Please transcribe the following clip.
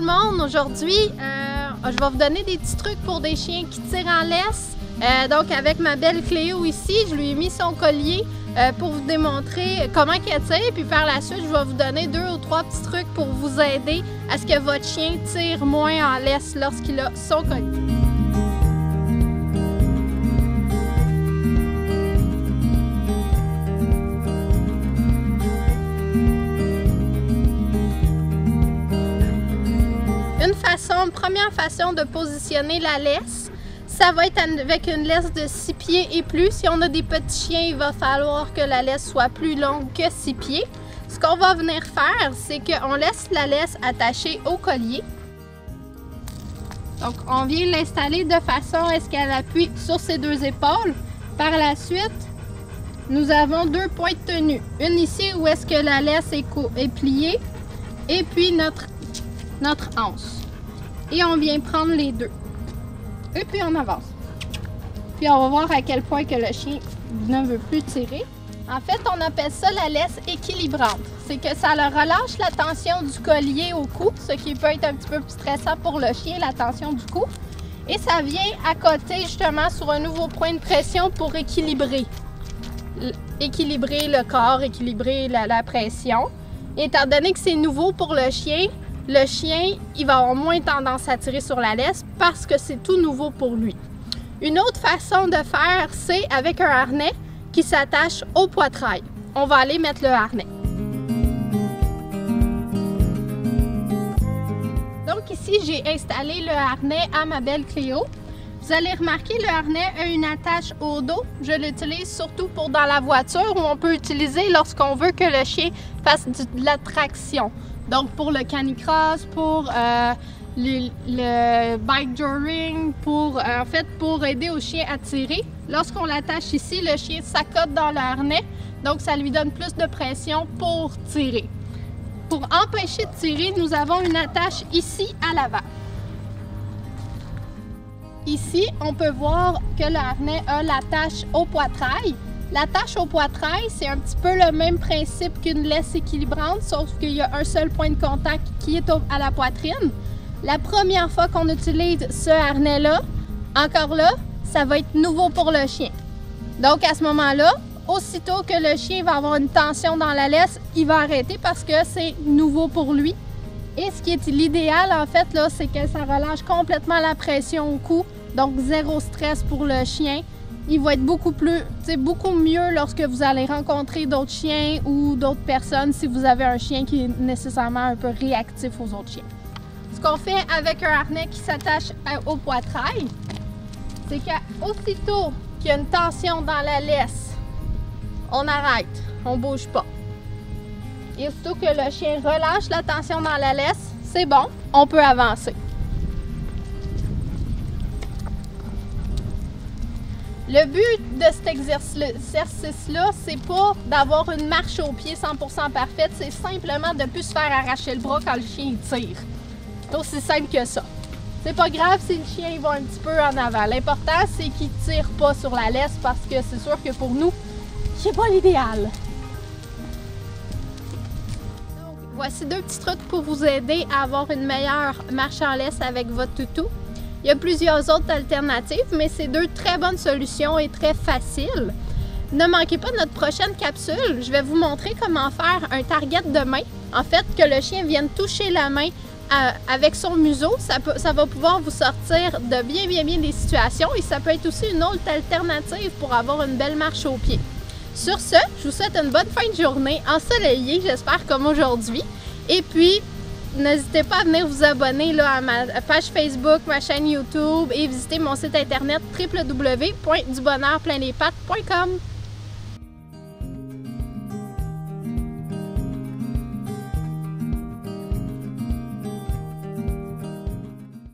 le monde! Aujourd'hui, je vais vous donner des petits trucs pour des chiens qui tirent en laisse. Donc avec ma belle Cléo ici, je lui ai mis son collier pour vous démontrer comment elle tire. Puis par la suite, je vais vous donner 2 ou 3 petits trucs pour vous aider à ce que votre chien tire moins en laisse lorsqu'il a son collier. Première façon de positionner la laisse, ça va être avec une laisse de 6 pieds et plus. Si on a des petits chiens, il va falloir que la laisse soit plus longue que 6 pieds. Ce qu'on va venir faire, c'est qu'on laisse la laisse attachée au collier. Donc, on vient l'installer de façon à ce qu'elle appuie sur ses 2 épaules. Par la suite, nous avons 2 points de tenue. Une ici où est-ce que la laisse est pliée et puis notre anse. Et on vient prendre les 2. Et puis on avance. Puis on va voir à quel point que le chien ne veut plus tirer. En fait, on appelle ça la laisse équilibrante. C'est que ça le relâche la tension du collier au cou, ce qui peut être un petit peu plus stressant pour le chien, la tension du cou. Et ça vient à côté justement sur un nouveau point de pression pour équilibrer. Équilibrer le corps, équilibrer la pression. Et étant donné que c'est nouveau pour le chien, il va avoir moins tendance à tirer sur la laisse parce que c'est tout nouveau pour lui. Une autre façon de faire, c'est avec un harnais qui s'attache au poitrail. On va aller mettre le harnais. Donc ici, j'ai installé le harnais à ma belle Cléo. Vous allez remarquer, le harnais a une attache au dos. Je l'utilise surtout pour dans la voiture où on peut utiliser lorsqu'on veut que le chien fasse de la traction. Donc pour le canicross, pour le bike joring, pour aider au chien à tirer. Lorsqu'on l'attache ici, le chien s'accote dans le harnais, donc ça lui donne plus de pression pour tirer. Pour empêcher de tirer, nous avons une attache ici à l'avant. Ici, on peut voir que le harnais a l'attache au poitrail. L'attache au poitrail, c'est un petit peu le même principe qu'une laisse équilibrante, sauf qu'il y a un seul point de contact qui est à la poitrine. La première fois qu'on utilise ce harnais-là, encore là, ça va être nouveau pour le chien. Donc à ce moment-là, aussitôt que le chien va avoir une tension dans la laisse, il va arrêter parce que c'est nouveau pour lui. Et ce qui est l'idéal, en fait, là, c'est que ça relâche complètement la pression au cou, donc zéro stress pour le chien. Il va être beaucoup mieux lorsque vous allez rencontrer d'autres chiens ou d'autres personnes si vous avez un chien qui est nécessairement un peu réactif aux autres chiens. Ce qu'on fait avec un harnais qui s'attache au poitrail, c'est qu'aussitôt qu'il y a une tension dans la laisse, on arrête, on ne bouge pas. Et aussitôt que le chien relâche la tension dans la laisse, c'est bon, on peut avancer. Le but de cet exercice-là, c'est pas d'avoir une marche au pied 100% parfaite, c'est simplement de ne plus se faire arracher le bras quand le chien tire. C'est aussi simple que ça. C'est pas grave si le chien va un petit peu en avant. L'important, c'est qu'il ne tire pas sur la laisse parce que c'est sûr que pour nous, c'est pas l'idéal. Donc, voici 2 petits trucs pour vous aider à avoir une meilleure marche en laisse avec votre toutou. Il y a plusieurs autres alternatives, mais c'est 2 très bonnes solutions et très faciles. Ne manquez pas notre prochaine capsule. Je vais vous montrer comment faire un target de main. En fait, que le chien vienne toucher la main avec son museau, ça va pouvoir vous sortir de bien des situations et ça peut être aussi une autre alternative pour avoir une belle marche au pied. Sur ce, je vous souhaite une bonne fin de journée ensoleillée, j'espère comme aujourd'hui. Et puis, n'hésitez pas à venir vous abonner là, à ma page Facebook, ma chaîne YouTube et visiter mon site internet www.dubonheurplein-les-pattes.com.